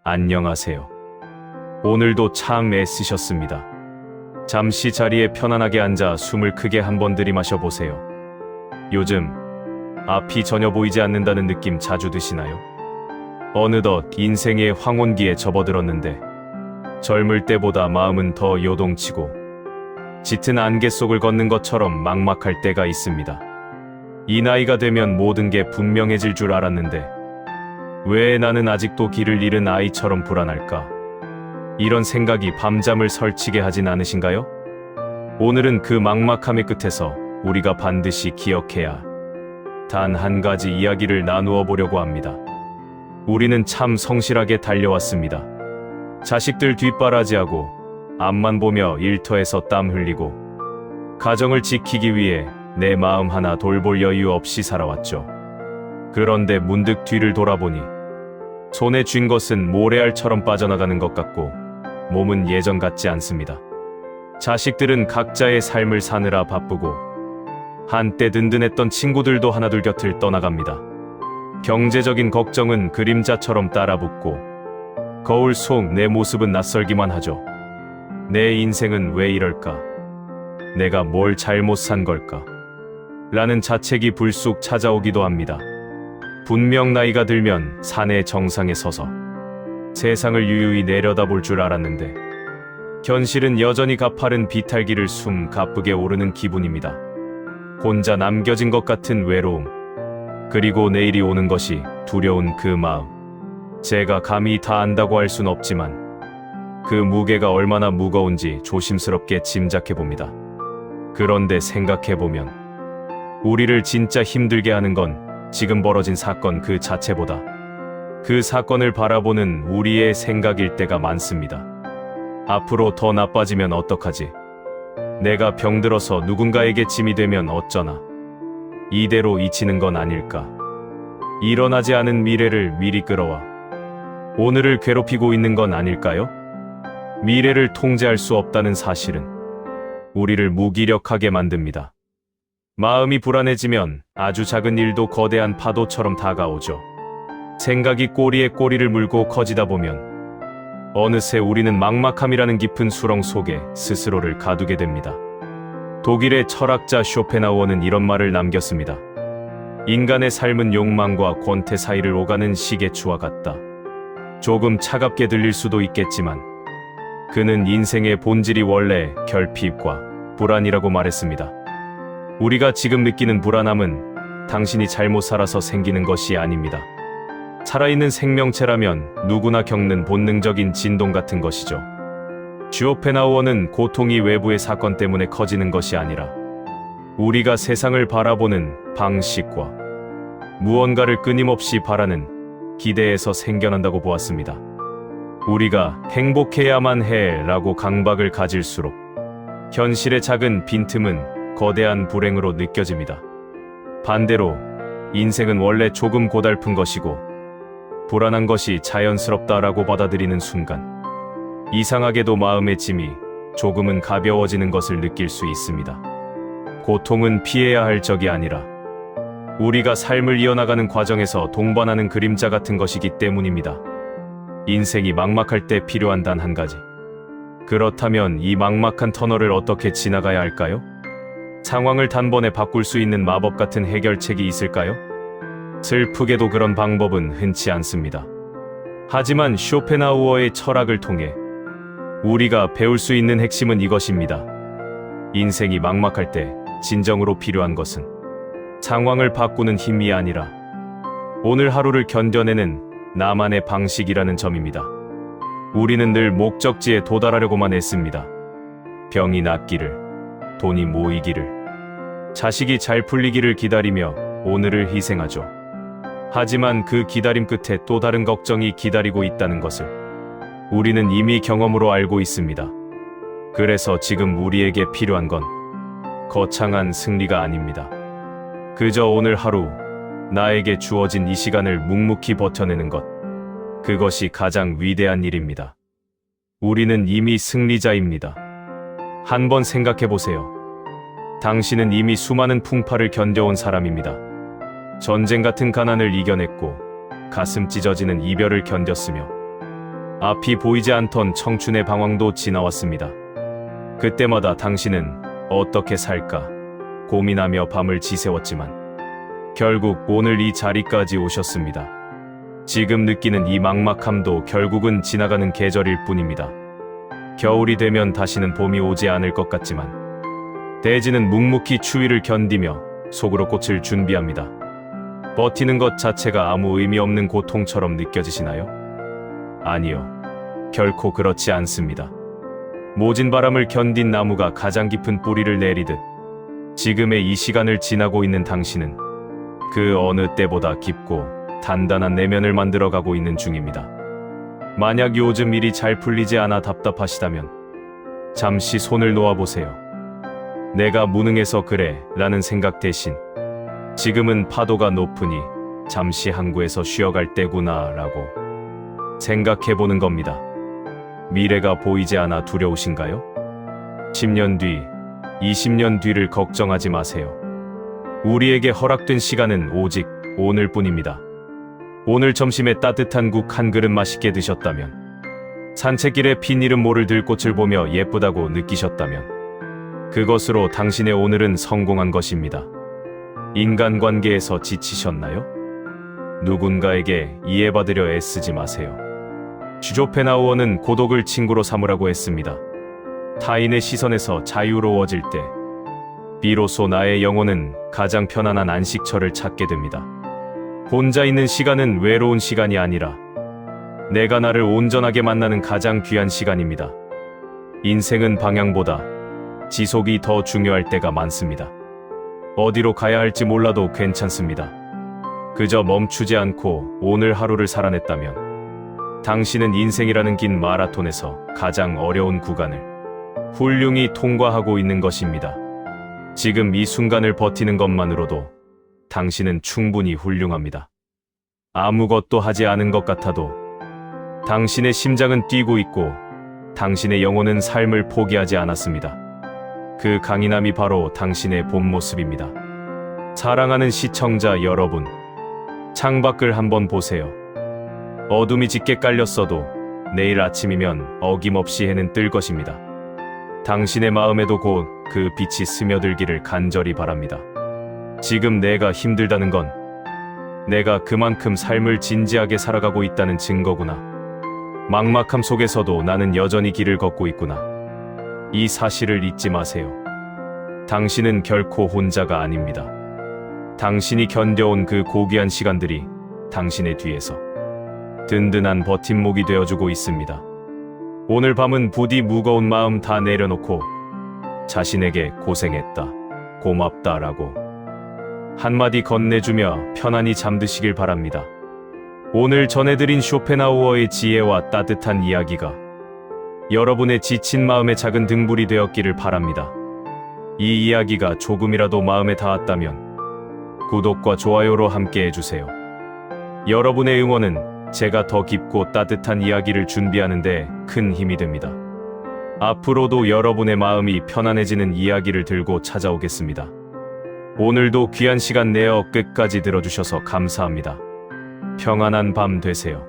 안녕하세요. 오늘도 참 애쓰셨습니다. 잠시 자리에 편안하게 앉아 숨을 크게 한번 들이마셔 보세요. 요즘 앞이 전혀 보이지 않는다는 느낌 자주 드시나요? 어느덧 인생의 황혼기에 접어들었는데 젊을 때보다 마음은 더 요동치고 짙은 안개 속을 걷는 것처럼 막막할 때가 있습니다. 이 나이가 되면 모든 게 분명해질 줄 알았는데 왜 나는 아직도 길을 잃은 아이처럼 불안할까? 이런 생각이 밤잠을 설치게 하진 않으신가요? 오늘은 그 막막함의 끝에서 우리가 반드시 기억해야 단 한 가지 이야기를 나누어 보려고 합니다. 우리는 참 성실하게 달려왔습니다. 자식들 뒷바라지하고 앞만 보며 일터에서 땀 흘리고 가정을 지키기 위해 내 마음 하나 돌볼 여유 없이 살아왔죠. 그런데 문득 뒤를 돌아보니 손에 쥔 것은 모래알처럼 빠져나가는 것 같고 몸은 예전 같지 않습니다. 자식들은 각자의 삶을 사느라 바쁘고 한때 든든했던 친구들도 하나둘 곁을 떠나갑니다. 경제적인 걱정은 그림자처럼 따라붙고 거울 속 내 모습은 낯설기만 하죠. 내 인생은 왜 이럴까? 내가 뭘 잘못 산 걸까? 라는 자책이 불쑥 찾아오기도 합니다. 분명 나이가 들면 산의 정상에 서서 세상을 유유히 내려다볼 줄 알았는데 현실은 여전히 가파른 비탈길을 숨 가쁘게 오르는 기분입니다. 혼자 남겨진 것 같은 외로움, 그리고 내일이 오는 것이 두려운 그 마음. 제가 감히 다 안다고 할 순 없지만 그 무게가 얼마나 무거운지 조심스럽게 짐작해봅니다. 그런데 생각해보면 우리를 진짜 힘들게 하는 건 지금 벌어진 사건 그 자체보다 그 사건을 바라보는 우리의 생각일 때가 많습니다. 앞으로 더 나빠지면 어떡하지? 내가 병들어서 누군가에게 짐이 되면 어쩌나? 이대로 잊히는 건 아닐까? 일어나지 않은 미래를 미리 끌어와 오늘을 괴롭히고 있는 건 아닐까요? 미래를 통제할 수 없다는 사실은 우리를 무기력하게 만듭니다. 마음이 불안해지면 아주 작은 일도 거대한 파도처럼 다가오죠. 생각이 꼬리에 꼬리를 물고 커지다 보면 어느새 우리는 막막함이라는 깊은 수렁 속에 스스로를 가두게 됩니다. 독일의 철학자 쇼펜하우어는 이런 말을 남겼습니다. 인간의 삶은 욕망과 권태 사이를 오가는 시계추와 같다. 조금 차갑게 들릴 수도 있겠지만 그는 인생의 본질이 원래 결핍과 불안이라고 말했습니다. 우리가 지금 느끼는 불안함은 당신이 잘못 살아서 생기는 것이 아닙니다. 살아있는 생명체라면 누구나 겪는 본능적인 진동 같은 것이죠. 쇼펜하우어는 고통이 외부의 사건 때문에 커지는 것이 아니라 우리가 세상을 바라보는 방식과 무언가를 끊임없이 바라는 기대에서 생겨난다고 보았습니다. 우리가 행복해야만 해라고 강박을 가질수록 현실의 작은 빈틈은 거대한 불행으로 느껴집니다. 반대로 인생은 원래 조금 고달픈 것이고 불안한 것이 자연스럽다라고 받아들이는 순간 이상하게도 마음의 짐이 조금은 가벼워지는 것을 느낄 수 있습니다. 고통은 피해야 할 적이 아니라 우리가 삶을 이어나가는 과정에서 동반하는 그림자 같은 것이기 때문입니다. 인생이 막막할 때 필요한 단 한 가지. 그렇다면 이 막막한 터널을 어떻게 지나가야 할까요? 상황을 단번에 바꿀 수 있는 마법 같은 해결책이 있을까요? 슬프게도 그런 방법은 흔치 않습니다. 하지만 쇼펜하우어의 철학을 통해 우리가 배울 수 있는 핵심은 이것입니다. 인생이 막막할 때 진정으로 필요한 것은 상황을 바꾸는 힘이 아니라 오늘 하루를 견뎌내는 나만의 방식이라는 점입니다. 우리는 늘 목적지에 도달하려고만 했습니다. 병이 낫기를, 돈이 모이기를, 자식이 잘 풀리기를 기다리며 오늘을 희생하죠. 하지만 그 기다림 끝에 또 다른 걱정이 기다리고 있다는 것을 우리는 이미 경험으로 알고 있습니다. 그래서 지금 우리에게 필요한 건 거창한 승리가 아닙니다. 그저 오늘 하루 나에게 주어진 이 시간을 묵묵히 버텨내는 것, 그것이 가장 위대한 일입니다. 우리는 이미 승리자입니다. 한번 생각해보세요. 당신은 이미 수많은 풍파를 견뎌온 사람입니다. 전쟁 같은 가난을 이겨냈고 가슴 찢어지는 이별을 견뎠으며 앞이 보이지 않던 청춘의 방황도 지나왔습니다. 그때마다 당신은 어떻게 살까 고민하며 밤을 지새웠지만 결국 오늘 이 자리까지 오셨습니다. 지금 느끼는 이 막막함도 결국은 지나가는 계절일 뿐입니다. 겨울이 되면 다시는 봄이 오지 않을 것 같지만 대지는 묵묵히 추위를 견디며 속으로 꽃을 준비합니다. 버티는 것 자체가 아무 의미 없는 고통처럼 느껴지시나요? 아니요. 결코 그렇지 않습니다. 모진 바람을 견딘 나무가 가장 깊은 뿌리를 내리듯 지금의 이 시간을 지나고 있는 당신은 그 어느 때보다 깊고 단단한 내면을 만들어가고 있는 중입니다. 만약 요즘 일이 잘 풀리지 않아 답답하시다면 잠시 손을 놓아보세요. 내가 무능해서 그래 라는 생각 대신 지금은 파도가 높으니 잠시 항구에서 쉬어갈 때구나 라고 생각해보는 겁니다. 미래가 보이지 않아 두려우신가요? 10년 뒤, 20년 뒤를 걱정하지 마세요. 우리에게 허락된 시간은 오직 오늘뿐입니다. 오늘 점심에 따뜻한 국 한 그릇 맛있게 드셨다면, 산책길에 핀 이름 모를 들꽃을 보며 예쁘다고 느끼셨다면, 그것으로 당신의 오늘은 성공한 것입니다. 인간관계에서 지치셨나요? 누군가에게 이해받으려 애쓰지 마세요. 쇼펜하우어는 고독을 친구로 삼으라고 했습니다. 타인의 시선에서 자유로워질 때, 비로소 나의 영혼은 가장 편안한 안식처를 찾게 됩니다. 혼자 있는 시간은 외로운 시간이 아니라 내가 나를 온전하게 만나는 가장 귀한 시간입니다. 인생은 방향보다 지속이 더 중요할 때가 많습니다. 어디로 가야 할지 몰라도 괜찮습니다. 그저 멈추지 않고 오늘 하루를 살아냈다면 당신은 인생이라는 긴 마라톤에서 가장 어려운 구간을 훌륭히 통과하고 있는 것입니다. 지금 이 순간을 버티는 것만으로도 당신은 충분히 훌륭합니다. 아무것도 하지 않은 것 같아도 당신의 심장은 뛰고 있고 당신의 영혼은 삶을 포기하지 않았습니다. 그 강인함이 바로 당신의 본 모습입니다. 사랑하는 시청자 여러분, 창밖을 한번 보세요. 어둠이 짙게 깔렸어도 내일 아침이면 어김없이 해는 뜰 것입니다. 당신의 마음에도 곧 그 빛이 스며들기를 간절히 바랍니다. 지금 내가 힘들다는 건 내가 그만큼 삶을 진지하게 살아가고 있다는 증거구나. 막막함 속에서도 나는 여전히 길을 걷고 있구나. 이 사실을 잊지 마세요. 당신은 결코 혼자가 아닙니다. 당신이 견뎌온 그 고귀한 시간들이 당신의 뒤에서 든든한 버팀목이 되어주고 있습니다. 오늘 밤은 부디 무거운 마음 다 내려놓고 자신에게 고생했다, 고맙다라고 한마디 건네주며 편안히 잠드시길 바랍니다. 오늘 전해드린 쇼펜하우어의 지혜와 따뜻한 이야기가 여러분의 지친 마음의 작은 등불이 되었기를 바랍니다. 이 이야기가 조금이라도 마음에 닿았다면 구독과 좋아요로 함께 해주세요. 여러분의 응원은 제가 더 깊고 따뜻한 이야기를 준비하는 데 큰 힘이 됩니다. 앞으로도 여러분의 마음이 편안해지는 이야기를 들고 찾아오겠습니다. 오늘도 귀한 시간 내어 끝까지 들어주셔서 감사합니다. 평안한 밤 되세요.